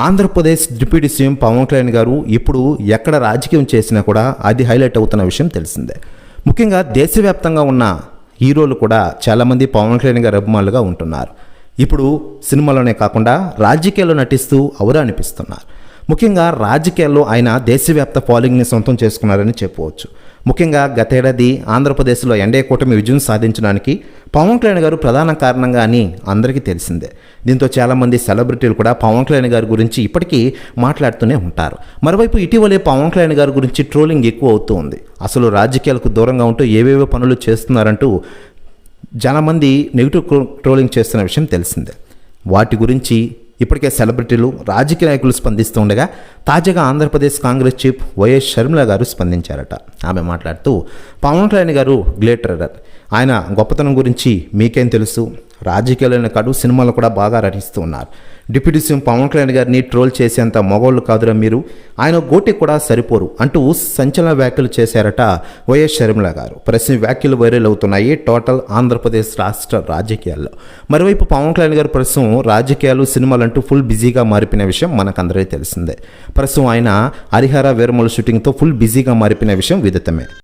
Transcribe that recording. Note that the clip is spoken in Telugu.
ఆంధ్రప్రదేశ్ డిప్యూటీ సీఎం పవన్ కళ్యాణ్ గారు ఇప్పుడు ఎక్కడ రాజకీయం చేసినా కూడా అది హైలైట్ అవుతున్న విషయం తెలిసిందే. ముఖ్యంగా దేశవ్యాప్తంగా ఉన్న హీరోలు కూడా చాలామంది పవన్ కళ్యాణ్ గారి అభిమానులుగా ఉంటున్నారు. ఇప్పుడు సినిమాలోనే కాకుండా రాజకీయాల్లో నటిస్తూ ఔరా అనిపిస్తున్నారు. ముఖ్యంగా రాజకీయాల్లో ఆయన దేశవ్యాప్త ఫాలోయింగ్ని సొంతం చేసుకున్నారని చెప్పవచ్చు. ముఖ్యంగా గతేడాది ఆంధ్రప్రదేశ్లో ఎన్డీఏ కూటమి విజయం సాధించడానికి పవన్ కళ్యాణ్ గారు ప్రధాన కారణంగా అని అందరికీ తెలిసిందే. దీంతో చాలామంది సెలబ్రిటీలు కూడా పవన్ కళ్యాణ్ గారి గురించి ఇప్పటికీ మాట్లాడుతూనే ఉంటారు. మరోవైపు ఇటీవలే పవన్ కళ్యాణ్ గారి గురించి ట్రోలింగ్ ఎక్కువ అవుతూ ఉంది. అసలు రాజకీయాలకు దూరంగా ఉంటూ ఏవేవో పనులు చేస్తున్నారంటూ చాలామంది నెగిటివ్ ట్రోలింగ్ చేస్తున్న విషయం తెలిసిందే. వాటి గురించి ఇప్పటికే సెలబ్రిటీలు, రాజకీయ నాయకులు స్పందిస్తూ ఉండగా తాజాగా ఆంధ్రప్రదేశ్ కాంగ్రెస్ చీఫ్ వైఎస్ షర్మిల గారు స్పందించారట. ఆమె మాట్లాడుతూ పవన్ కళ్యాణ్ గారు గ్లేటరర్, ఆయన గొప్పతనం గురించి మీకేం తెలుసు, రాజకీయాలైన కాదు సినిమాలు కూడా బాగా నటిస్తూ ఉన్నారు. డిప్యూటీ సీఎం పవన్ కళ్యాణ్ గారిని ట్రోల్ చేసేంత మగవాళ్ళు కాదురా మీరు, ఆయన గోటి కూడా సరిపోరు అంటూ సంచలన వ్యాఖ్యలు చేశారట వైఎస్ షర్మిల గారు. ప్రస్తుతం వ్యాఖ్యలు వైరల్ అవుతున్నాయి టోటల్ ఆంధ్రప్రదేశ్ రాష్ట్ర రాజకీయాల్లో. మరోవైపు పవన్ కళ్యాణ్ గారు ప్రస్తుతం రాజకీయాలు, సినిమాలు అంటూ ఫుల్ బిజీగా మారిపోయిన విషయం మనకందరికీ తెలిసిందే. ప్రస్తుతం ఆయన హరిహర వీరమల షూటింగ్తో ఫుల్ బిజీగా మారిపోయిన విషయం విదితమే.